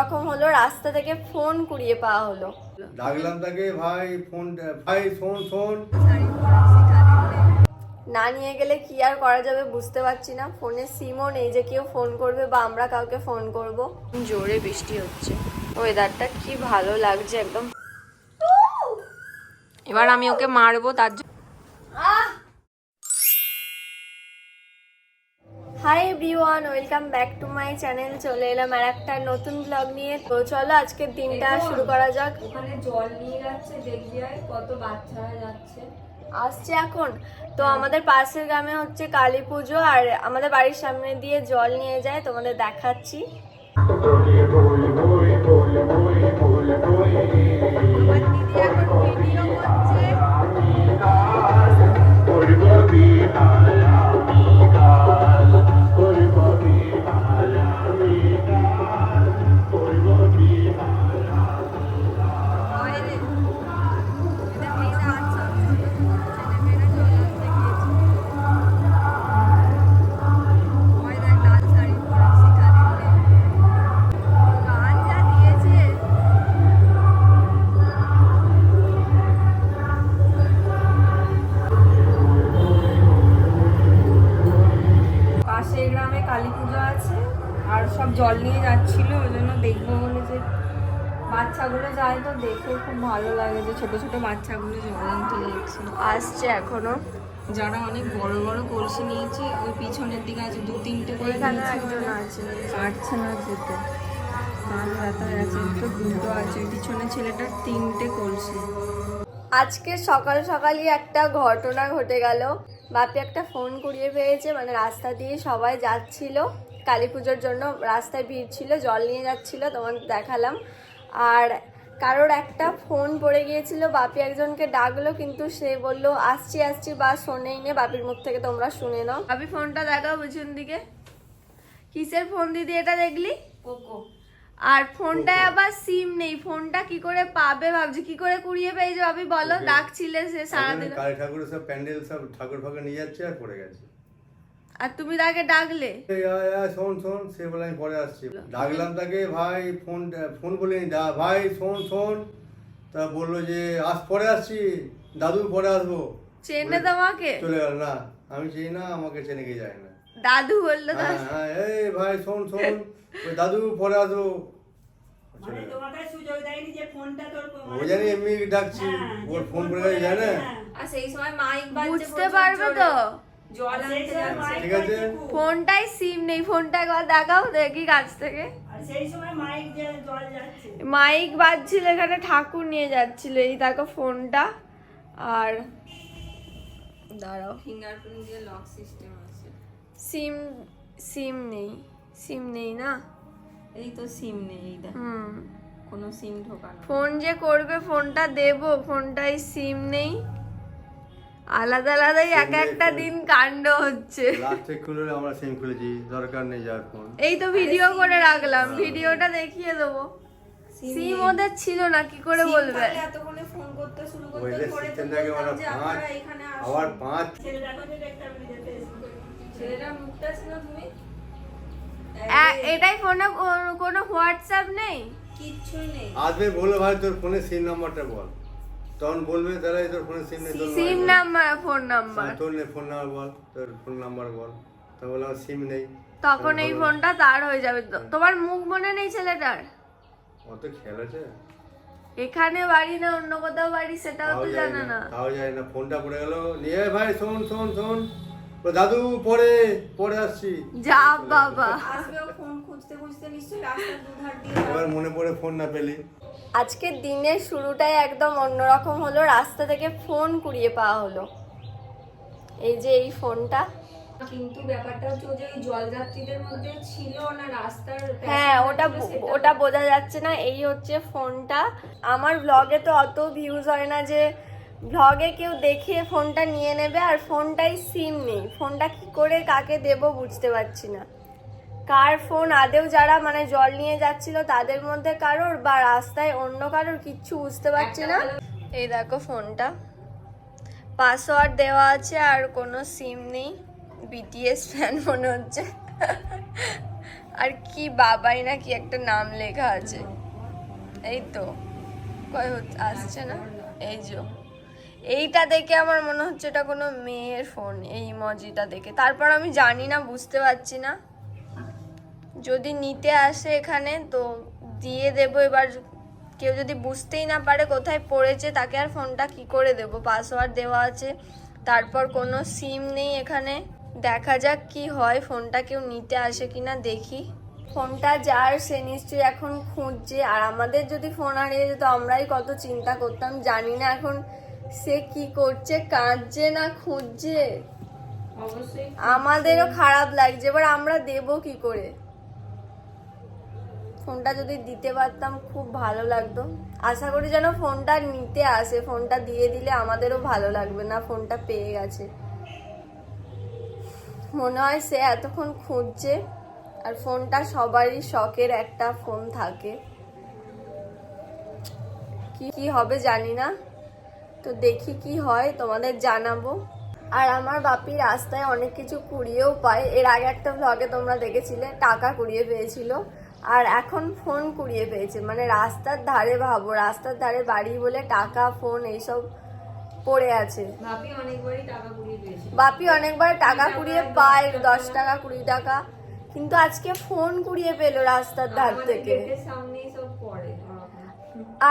রকম হলো, রাস্তা থেকে ফোন কুড়িয়ে পাওয়া হলো। ডাকলাম তাকে, ভাই ফোন, ভাই শোন শোন। না নিয়ে গেলে কি আর করা যাবে বুঝতে পারছি না। ফোনে সিমও নেই যে কেউ ফোন করবে বা আমরা কাউকে ফোন করব। জোরে বৃষ্টি হচ্ছে, ওয়েদারটা কি ভালো লাগছে একদম। এবার আমি ওকে মারবো তার জন্য। Hi everyone, welcome back to my channel. চলে এলাম আর একটা নতুন ব্লগ নিয়ে। তো চলো আজকের দিনটা শুরু করা যাক। ওখানে জল নিয়ে যাচ্ছে, দেখবি কত বাচ্চারা যাচ্ছে আসছে এখন। তো আমাদের পাশের গ্রামে হচ্ছে কালী পুজো, আর আমাদের বাড়ির সামনে দিয়ে জল নিয়ে যায়, তোমাদের দেখাচ্ছি। আমার দিদি এখন ভিডিও করছে। পাশের গ্রামে কালী পুজো আছে আর সব জল নিয়ে যাচ্ছিল, ওই জন্য দেখবো বলে যে বাচ্চাগুলো যায়, তো দেখে খুব ভালো লাগে যে ছোট ছোট বাচ্চাগুলো জল আনতে যাচ্ছে। আসছে এখনো, যারা অনেক বড় বড় কলসি নিয়েছে ওই পিছনের দিকে আছে, 2-3টে করে একজন আছে, পারছে না যেতে, কান ব্যথা আছে, তো 2টো আছে, পিছনে ছেলেটার 3টে কলসি। আজকে সকাল সকালই একটা ঘটনা ঘটে গেল। বাপি একটা ফোন কুড়িয়ে পেয়েছে, মানে রাস্তা দিয়ে সবাই যাচ্ছিল কালী পুজোর জন্য, রাস্তায় ভিড় ছিল, জল নিয়ে যাচ্ছিল, তোমাদের দেখালাম। আর কারোর একটা ফোন পড়ে গিয়েছিল, বাপি একজনকে ডাকলো, কিন্তু সে বললো আসছি আসছি, বা শোনেই নে। বাপির মুখ থেকে তোমরা শুনে নাও। বাপি ফোনটা দেখাও পিছন দিকে। কিসের ফোন দিদি এটা দেখলি? পোকো। আর ফোনটায় আবার সিম নেই, ফোনটা কি করে পাবে ভাবছি। কি করে কুড়িয়ে পেয়েছে ভাবি বলো? ডাকছিলে সে সারা দিন। কালী ঠাকুরের সব প্যান্ডেল সব ঠাকুর ফাকুর নিয়ে যাচ্ছে আর পড়ে গেছে। আর তুমি তাকে ডাকলে? শোন শোন, সে বলে আমি পরে আসছি। ডাকলাম তাকে, ভাই ফোন বলিনি, ভাই শোন শোন। তা বললো যে পরে আসছি দাদু, পরে আসবো। চেনে তোমাকে? চলে গেল। না আমি চিনি না, আমাকে চেনে কে যায় না। দাদু বললো? হ্যাঁ, এই ভাই শোন শোন, ওই দাদু পরে আসবো। ও জানি এমনি ডাকছি, ওর ফোন করে গেছে জানে। আর সেই সময় মাইক বুঝতে পারবে তো জল আনতে যাচ্ছে। ঠিক আছে, ফোনটাই সিম নেই, ফোনটা একবার দেখাও দেখি কাছ থেকে। সেই সময় মাইক যে জল যাচ্ছে, মাইক বাজছিল, এখানে ঠাকুর নিয়ে যাচ্ছিল। এই দেখো ফোনটা। আর দাঁড়াও, ফিঙ্গারপ্রিন্ট দিয়ে লক সিস্টেম আছে। সিম নেই না? এই তো সিম নেই, এই দেখ কোনো সিম ঢোকানো। ফোন যে করবে, ফোনটা দেবো, ফোনটাই সিম নেই। আলাদা আলাদাই এক একটা দিন কাণ্ড হচ্ছে। লাস্টে খুলে আমরা সিম খুলেছি, দরকার নেই যার ফোন। এই তো ভিডিও করে রাখলাম, ভিডিওটা দেখিয়ে দেবো। সিম ওদের ছিল না, কি করে বলবে? এতক্ষণে ফোন করতে শুরু করতে ওইদের পরে তো সিস্টেমটাকে বললাম ওরা যে 5 আপনারা এখানে আসুন। আবার 5 ছেলেটাকে যে দেখতাম ভিডিওতে এসে। ছেলেটার মুখটা ছিল তুমি। এটাই ফোনে কোনো হোয়াটসঅ্যাপ নেই, কিচ্ছু নেই। আসবে বলে ভাই তোর ফোনে সিম নাম্বারটা বল, তখন বলবে তাহলে তোর ফোনে সিম নেই, সিম নাম্বার, ফোন নাম্বার, তোর ফোন নাম্বার বল, তোর ফোন নাম্বার বল। তা বললাম সিম নেই, তখন এই ফোনটা তার হয়ে যাবে। তোমার মুখ মনে নেই ছেলেটার? অত খেলেছে এখানে বাড়ি না অন্য কোথাও বাড়ি সেটাও তো জানে না। তাও যায় না। ফোনটা পড়ে গেল নিয়ে, ভাই শোন শোন শোন, দাদু পরে আসছি। যা বাবা, আসবে ও ফোন খুঁজতে খুঁজতে নিশ্চয়ই রাস্তার দুধার দিয়ে। এবার মনে পড়ে ফোন না পেলি। আজকের দিনের শুরুটাই একদম অন্যরকম হলো, রাস্তা থেকে ফোন কুড়িয়ে পাওয়া হলো। এই যে এই ফোনটা। কিন্তু ব্যাপারটা হচ্ছে যে ওই জলযাত্রীদের মধ্যে ছিল না রাস্তার। হ্যাঁ, ওটা বোঝা যাচ্ছে না। এই হচ্ছে ফোনটা। আমার ব্লগে তো অত ভিউজ হয় না যে ব্লগে কেউ দেখে ফোনটা নিয়ে নেবে, আর ফোনটাই সিম নেই। ফোনটা কি করে কাকে দেব বুঝতে পারছি না। কার ফোন আদেও, যারা মানে জল নিয়ে যাচ্ছিল তাদের মধ্যে কারোর, বা রাস্তায় অন্য কারোর, কিচ্ছু বুঝতে পারছি না। এই দেখো ফোনটা, পাসওয়ার্ড দেওয়া আছে আর কোনো সিম নেই। বিটিএস ফ্যান মনে হচ্ছে। আর কি বাবাই না কি একটা নাম লেখা আছে, এই তো আসছে না, এই যে এইটা দেখে আমার মনে হচ্ছে এটা কোনো মেয়ের ফোন, এই ইমোজিটা দেখে। তারপর আমি জানি না, বুঝতে পারছি না, যদি নিতে আসে এখানে তো দিয়ে দেবো। এবার কেউ যদি বুঝতেই না পারে কোথায় পড়েছে তাকে আর ফোনটা কি করে দেবো, পাসওয়ার্ড দেওয়া আছে, তারপর কোনো সিম নেই এখানে। দেখা যাক কি হয়, ফোনটা কেউ নিতে আসে কিনা দেখি। ফোনটা যার সে নিশ্চয়ই এখন খুঁজছে, আর আমাদের যদি ফোন হারিয়ে যেত আমরাই কত চিন্তা করতাম। জানি না এখন সে কি করছে, কাঁদছে না খুঁজছে, অবশ্যই আমাদেরও খারাপ লাগছে। এবার আমরা দেবো কি করে? ফোনটা যদি দিতে পারতাম খুব ভালো লাগতো। আশা করি যেন ফোনটা নিতে আসে, ফোনটা দিয়ে দিলে আমাদেরও ভালো লাগবে না, ফোনটা পেয়ে গেছে। মনে হয় সে এতক্ষণ খুঁজছে, আর ফোনটা সবারই শখের একটা ফোন থাকে। কি হবে জানি না, তো দেখি কি হয় তোমাদের জানাবো। আর আমার বাপি রাস্তায় অনেক কিছু কুড়িয়েও পায়। এর আগে একটা ভ্লগে তোমরা দেখেছিলে টাকা কুড়িয়ে পেয়েছিল, আর এখন ফোন কুড়িয়ে পেয়েছে। মানে রাস্তার ধারে, ভাবো রাস্তার ধারে বাড়ি বলে টাকা ফোন এইসব পড়ে আছে। ভাবি অনেকবারই টাকা কুড়িয়ে পেয়েছে। বাপি অনেকবার টাকা কুড়িয়ে পায়, 10 টাকা 20 টাকা, কিন্তু আজকে ফোন কুড়িয়ে পেলো রাস্তার ধার থেকে। গেটের সামনেই সব পড়ে।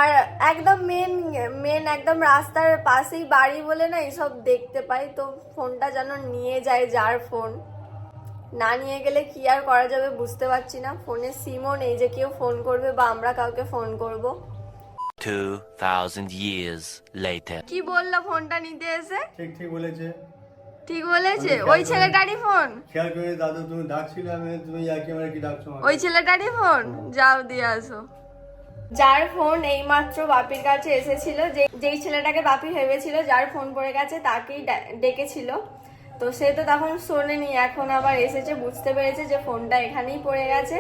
আর একদম মেন একদম রাস্তার পাশেই বাড়ি বলে না এইসব দেখতে পাই, তো ফোনটা যেন নিয়ে যায় যার ফোন। না নিয়ে গেলে কি আর করা যাবে বুঝতে পারছি না। ফোনে সিমও নেই যে কেউ ফোন করবে বা আমরা কাউকে ফোন করব। 2000 years later. কি বললো ফোনটা নিতে এসে? ঠিক বলেছে। ঠিক বলেছে? ওই ছেলেটারই ফোন? খেয়াল করে দাদু তুমি ডাকছিলে, আমি তুমি একেবারে কি ডাকছো আমাকে? ওই ছেলেটারই ফোন, যাও দিয়ে আসো। যার ফোন এইমাত্র বাপির কাছে এসেছিল, যেই ছেলেটাকে বাপি ভেবেছিল যার ফোন পড়ে গেছে তাকেই ডেকেছিল, তো সে তো তখন শোনেনি, এখন আবার এসেছে, বুঝতে পেরেছে যে ফোনটা এখানেই পড়ে গেছে,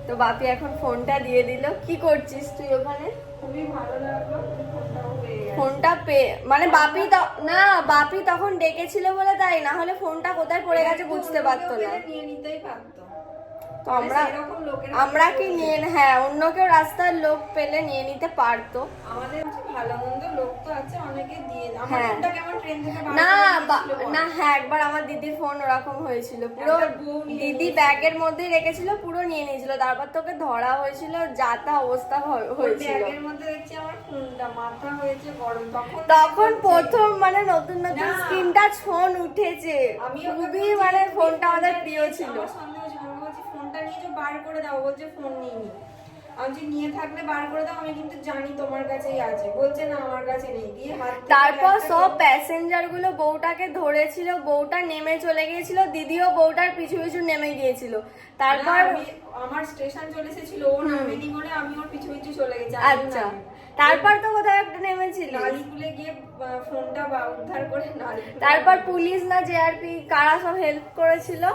তো বাপি এখন ফোনটা দিয়ে দিল। কি করছিস তুই ওখানে? খুবই ভালো লাগলো, ফোনটাও পেয়ে গেছে। ফোনটা মানে বাপি তখন ডেকেছিল বলে তাই, না হলে ফোনটা কোথায় পড়ে গেছে বুঝতে পারতো না। নিয়ে নিতেই পারতো। তো এরকম লোকেরা আমরা কি নিয়ে, হ্যাঁ অন্য কেউ রাস্তার লোক পেলে নিয়ে নিতে পারতো। আমাদের ভালো মন্দ লোক তো আছে, অনেকে দিয়ে আমার হ্যাঁ। ফোনটা কেমন ট্রেন থেকে বার না করে দিয়েছিল বল। না, হ্যাঁ একবার আমার দিদির ফোন ওরকম হয়েছিল, পুরো একটা বউ নিয়ে দিদি ব্যাগের মধ্যেই রেখেছিল, পুরো নিয়ে নিয়েছিল, তারপর তোকে ধরা হয়েছিল, যাতা অবস্থা হয়েছিল। ব্যাগের মধ্যে দেখছি আমার ফোনটা, মাথা হয়েছে গরম। তখন প্রথম মানে নতুন না। স্ক্রিনটা ছোন উঠেছে, আমি খুবই মানে ফোনটা আমাদের প্রিয় ছিল। আমার সন্দেহ ছিল, আমি বলছি ফোনটা নিয়ে যাও, বার করে দাও। বলছে ফোন নিইনি। আমি যে নিয়ে থাকলে বার করে দাও, আমি কিন্তু জানি তোমার কাছেই আছে। বলছে না আমার কাছে নেই, দিয়ে হাত থেকে তারপর ব্যাগটা সব প্যাসেঞ্জার গুলো বউটাকে ধরেছিল, বউটা নেমে চলে গিয়েছিল, দিদিও বউটার পিছু পিছু নেমে গিয়েছিল। তারপর আমার স্টেশন চলে এসেছিল, ও নামেনি বলে আমি ওর পিছু পিছু চলে গেছি। আমিও আচ্ছা, নামিনি। তারপর তো কোথাও একটা নেমেছিল। নালিকুলে গিয়ে ফোনটা উদ্ধার করে নালিকুলে। তারপর পুলিশ না জেআরপি কারা সব হেল্প করেছিল।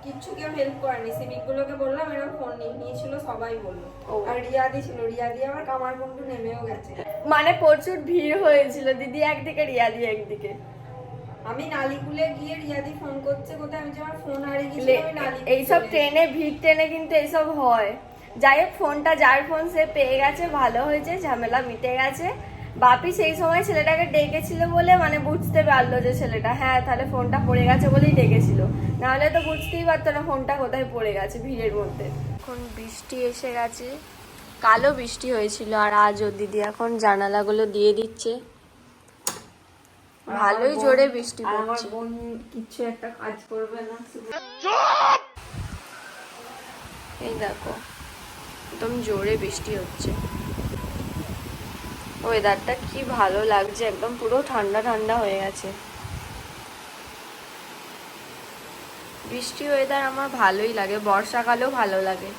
কিচ্ছু কেউ হেল্প করেনি, সিভিক গুলোকে বললাম এরকম ফোন নিয়েছিল, সবাই বললো। ও। আর রিয়াদি ছিল, রিয়াদি আবার কামারকুণ্ডু নেমেও গেছে। মানে প্রচুর ভিড় হয়েছিল, দিদি একদিকে রিয়াদি একদিকে। আমি নালিকুলে গিয়ে রিয়াদি ফোন করছে কোথায়, আমি যে আমার ফোন হারিয়ে গেছিল, আমি নালিকুলে এইসব চলে ট্রেনে ভিড় ট্রেনে কিন্তু এইসব হয়। যাই হোক, ফোনটা যার ফোন সে পেয়ে গেছে, ভালো হয়েছে, ঝামেলা মিটে গেছে। বাপি সেই সময় ছেলেটাকে ডেকেছিল বলে মানে বুঝতে পারলো যে ছেলেটা, হ্যাঁ তাহলে ফোনটা পড়ে গেছে বলেই ডেকেছিল, নাহলে তো বুঝতেই পারতো না ফোনটা কোথায় পড়ে গেছে ভিড়ের মধ্যে। এখন বৃষ্টি এসে গেছে, কালো বৃষ্টি হয়েছিল, আর আজও দিদি এখন জানালাগুলো দিয়ে দিচ্ছে, ভালোই জোরে বৃষ্টি আর আমার পড়ছে। বোন কিচ্ছু একটা কাজ করবে না, শুধু এই দেখো একদম জোরে বৃষ্টি হচ্ছে, ওয়েদারটা কি ভালো লাগছে, একদম পুরো ঠান্ডা ঠান্ডা হয়ে গেছে। বৃষ্টি ওয়েদার আমার ভালোই লাগে, বর্ষাকালেও ভালো লাগে।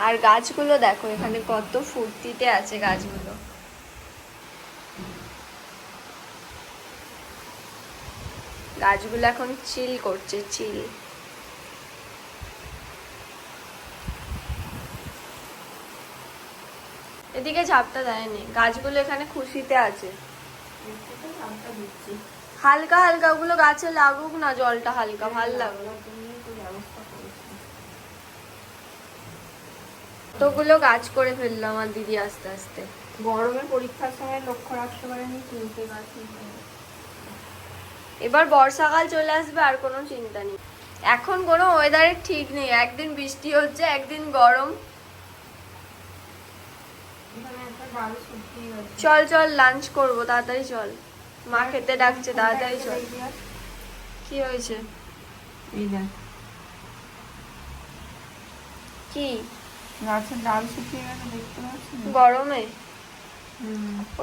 আর গাছগুলো দেখো এখানে কত ফুর্তিতে আছে গাছগুলো। গাছগুলো এখন চিল করছে, চিল। এদিকে ঝাপটা দেয়নি, গাছগুলো এখানে খুশিতে আছে। হালকা হালকা ওগুলো গাছে লাগুক না, জলটা হালকা ভাল লাগলো। কতগুলো গাছ করে ফেললাম আমার দিদি আস্তে আস্তে। গরমে পরীক্ষার সময় লক্ষ্য রাখতে পারেনি, কিনতে গাছ। এবার বর্ষাকাল চলে আসবে, আর কোনো চিন্তা নেই। এখন কোনো ওয়েদারের ঠিক নেই, একদিন বৃষ্টি হচ্ছে, একদিন গরম। এখানে একটা ডাল শুকিয়ে গেছে। চল চল লাঞ্চ করবো, তাড়াতাড়ি চল, মা খেতে ডাকছে, তাড়াতাড়ি চল। কি হয়েছে? এই দেখ, কি গাছের ডাল শুকিয়ে গেছে, দেখতে পাচ্ছিস? গরমে?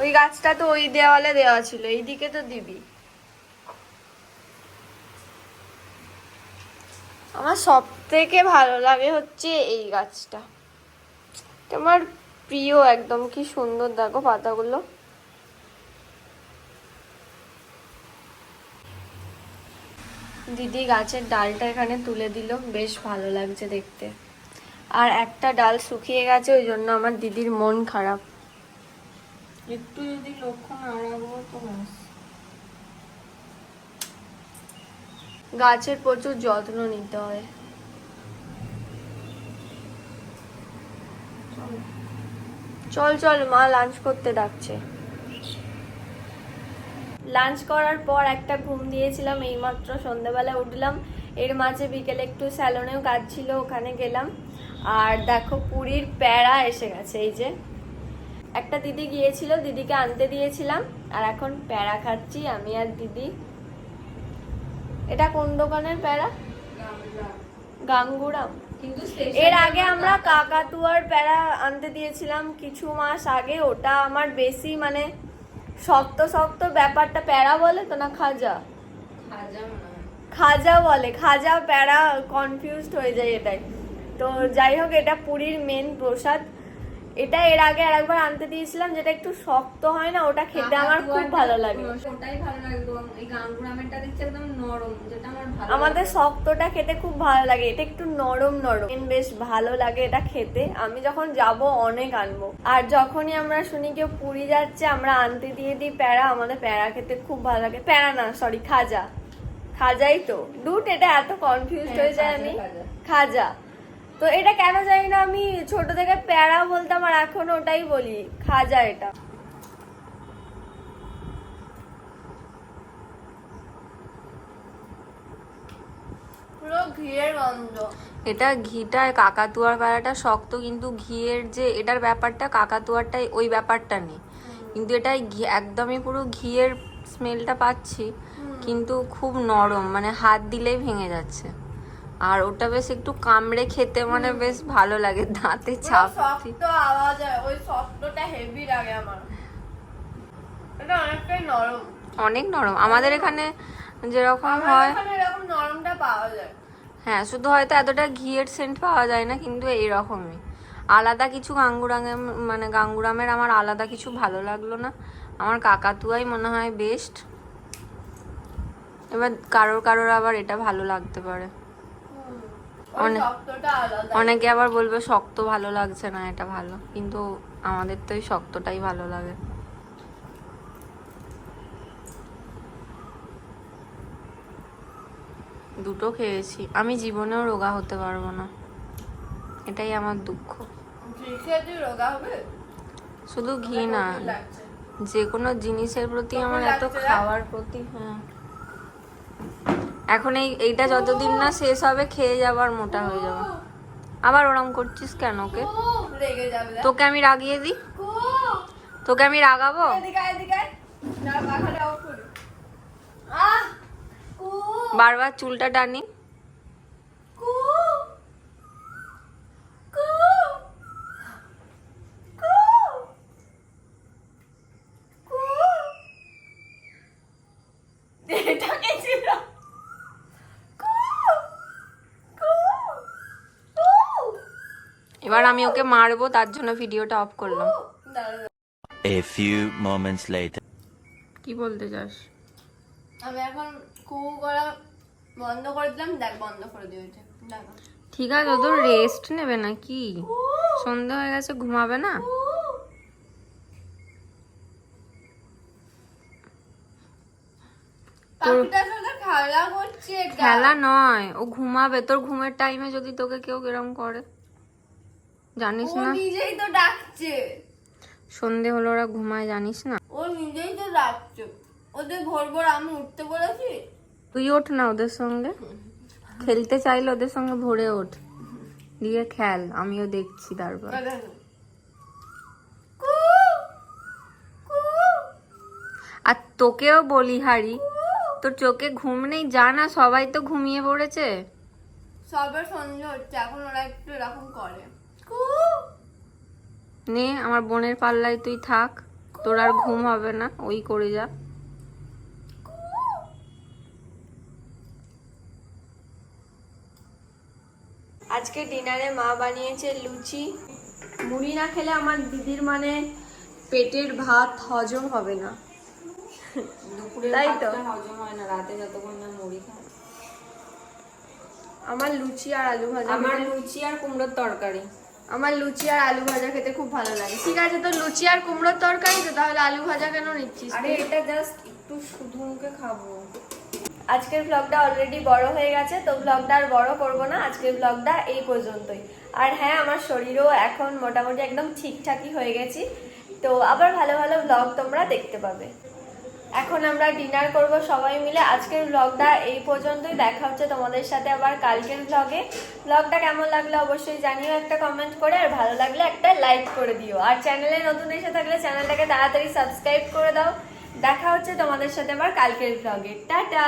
ওই গাছটা তো ওই দেওয়ালে দেওয়া ছিল, এইদিকে তো দিবি। আমার সব থেকে ভালো লাগে হচ্ছে এই গাছটা, তোমার প্রিয় একদম। কি সুন্দর দেখো পাতাগুলো। দিদি গাছের ডালটা এখানে তুলে দিল, বেশ ভালো লাগছে দেখতে। আর একটা ডাল শুকিয়ে গেছে, ওই জন্য আমার দিদির মন খারাপ। একটু যদি লক্ষ্য না রাখবো তো ব্যাস। গাছের প্রচুর যত্ন নিতে হয়। চল চল, মা লাঞ্চ করতে ডাকছে। লাঞ্চ করার পর একটা ঘুম দিয়েছিলাম, এইমাত্র সন্ধ্যাবেলা উঠলাম। এর মাঝে বিকেলে একটু স্যালনেও কাজ ছিল, ওখানে গেলাম। আর দেখো পুরীর প্যাড়া এসে গেছে, এই যে একটা দিদি গিয়েছিল, দিদিকে আনতে দিয়েছিলাম। আর এখন প্যাড়া খাচ্ছি আমি আর দিদি। এটা কোন দোকানের প্যাড়া? গাঙ্গুরাম। কিন্তু এর আগে আমরা কাকাতুয়ার প্যাড়া আনতে দিয়েছিলাম কিছু মাস আগে, ওটা আমার বেশি মানে শক্ত শক্ত ব্যাপারটা। প্যাড়া বলে তো না খাজা? খাজা বলে, খাজা প্যাড়া কনফিউজড হয়ে যায় এটাই। তো যাই হোক, এটা পুরীর মেন প্রসাদ। এটা এর আগে আর একবার আনতে দিয়েছিলাম, যেটা একটু শক্ত হয় না, ওটা খেতে আমার খুব ভালো লাগে। ওটাই ভালো লাগে। এই গাঙ্গুরামেরটা দেখছি একদম নরম, যেটা আমার ভালো আমাদের শক্তটা খেতে খুব ভালো লাগে, এটা একটু নরম নরম, বেশ ভালো লাগে এটা খেতে। আমি যখন যাব অনেক আনবো। আর যখনই আমরা শুনি কেউ পুরী যাচ্ছে, আমরা আনতে দিয়ে দিই প্যাড়া। আমাদের প্যাড়া খেতে খুব ভালো লাগে। প্যাড়া না, সরি, খাজা। খাজাই তো, ডুট, এটা এত কনফিউজড হয়ে যায় আমি। খাজা। তো এটা কেন জানি না, আমি ছোট থেকে প্যাড়া বলতাম আর এখন ওটাই বলি, খাজা। এটা পুরো ঘিয়ের গন্ধ। এটা ঘিটা, কাকাতুয়ার প্যাড়াটা শক্ত, কিন্তু ঘিয়ের যে এটার ব্যাপারটা, কাকাতুয়ারটাই ওই ব্যাপারটা নেই। কিন্তু এটাই একদমই পুরো ঘিয়ের স্মেলটা পাচ্ছি, কিন্তু খুব নরম, মানে হাত দিলেই ভেঙে যাচ্ছে। আর ওটা বেশ একটু কামড়ে খেতে মানে বেশ ভালো লাগে, দাঁতে চাপ। শক্ত আওয়াজ হয়, ওই শক্তটা হেভি লাগে আমার। এটা অনেকটাই নরম, অনেক নরম। আমাদের এখানে যেরকম হয় এরকম নরমটা পাওয়া যায়। হ্যাঁ, শুধু হয়তো এতটা ঘিয়ের সেন্ট পাওয়া যায় না, কিন্তু এইরকমই। আলাদা কিছু গাঙ্গুরামের আমার আলাদা কিছু ভালো লাগলো না। আমার কাকাতুয়াই মনে হয় বেস্ট। এবার কারোর আবার এটা ভালো লাগতে পারে। অনেকে আবার বলবে শক্ত ভালো লাগছে না, এটা ভালো, কিন্তু আমাদের তো এই শক্তটাই ভালো লাগে। দুটো খেয়েছি, আমি জীবনেও রোগা হতে পারবো না, এটাই আমার দুঃখ। শুধু ঘি না, যে কোনো জিনিসের প্রতি আমার এত খাওয়ার প্রতি। হ্যাঁ, এখন এইটা যতদিন না শেষ হবে খেয়ে যাবার, মোটা হয়ে যাবো। আবার ওরম করছিস কেন? ওকে তোকে আমি রাগিয়ে দিই? তোকে আমি রাগাবো? বারবার চুলটা টানি। এবার আমি ওকে মারবো, তার জন্য ভিডিওটা অফ করলাম। A few moments later. কি বলতে চাস? আমি এখন করা বন্ধ করে দিলাম, দেখ বন্ধ করে দিয়েছে। ঠিক আছে, ও তো রেস্ট নেবে না কি? সন্ধ্যা হয়ে গেছে, ঘুমাবে না? খেলা করছে খেলা নয়, ও ঘুমাবে। তোর ঘুমের টাইমে যদি তোকে কেউ এরম করে, জানিস না? নিজেই তো ডাকছে, সন্ধে হলো ওরা ঘুমায়, জানিস না? ও নিজেই তো ডাকছে। ওদের ভোর ভোর আমি উঠতে বলেছি। তুই ওঠ না ওদের সঙ্গে, খেলতে চাইলে ওদের সঙ্গে ভোরে ওঠ, দিয়ে খেল, আমিও দেখছি তারপর। আর তোকেও বলি হারি, তোর চোখে ঘুম নেই, জানা সবাই তো ঘুমিয়ে পড়েছে। সবার সন্ধ্যে হচ্ছে, এখন ওরা একটু এরকম করে। নে আমার বোনের পাল্লায় তুই থাক, তোর আর ঘুম হবে না, ওই করে যা। আজকে ডিনারে মা বানিয়েছে লুচি। মুড়ি না খেলে আমার দিদির মানে পেটের ভাত হজম হবে না। দুপুরে তাই তো। হজম হয় না, রাতে যতক্ষণ না মুড়ি খায়। আমার লুচি আর আলু ভাজা, আমার লুচি আর কুমড়োর তরকারি। আমার লুচি আর আলু ভাজা খেতে খুব ভালো লাগে। ঠিক আছে, তো লুচি আর কুমড়োর তরকারি তো, তাহলে আলু ভাজা কেন নিচ্ছিস? আরে এটা জাস্ট একটু শুধু মুখে খাবো। আজকের ব্লগটা অলরেডি বড় হয়ে গেছে, তো ব্লগটা আর বড় করব না, আজকের ব্লগটা এই পর্যন্তই। আর হ্যাঁ, আমার শরীরও এখন মোটামুটি একদম ঠিকঠাকই হয়ে গেছি, তো আবার ভালো ভালো ব্লগ তোমরা দেখতে পাবে। এখন আমরা ডিনার করব সবাই মিলে। আজকের ব্লগটা এই পর্যন্তই, দেখা হচ্ছে তোমাদের সাথে আবার কালকের ব্লগে। ব্লগটা কেমন লাগলো অবশ্যই জানিও একটা কমেন্ট করে, আর ভালো লাগলে একটা লাইক করে দিও। আর চ্যানেলে নতুন এসে থাকলে চ্যানেলটাকে তাড়াতাড়ি সাবস্ক্রাইব করে দাও। দেখা হচ্ছে তোমাদের সাথে আবার কালকের ব্লগে। টাটা।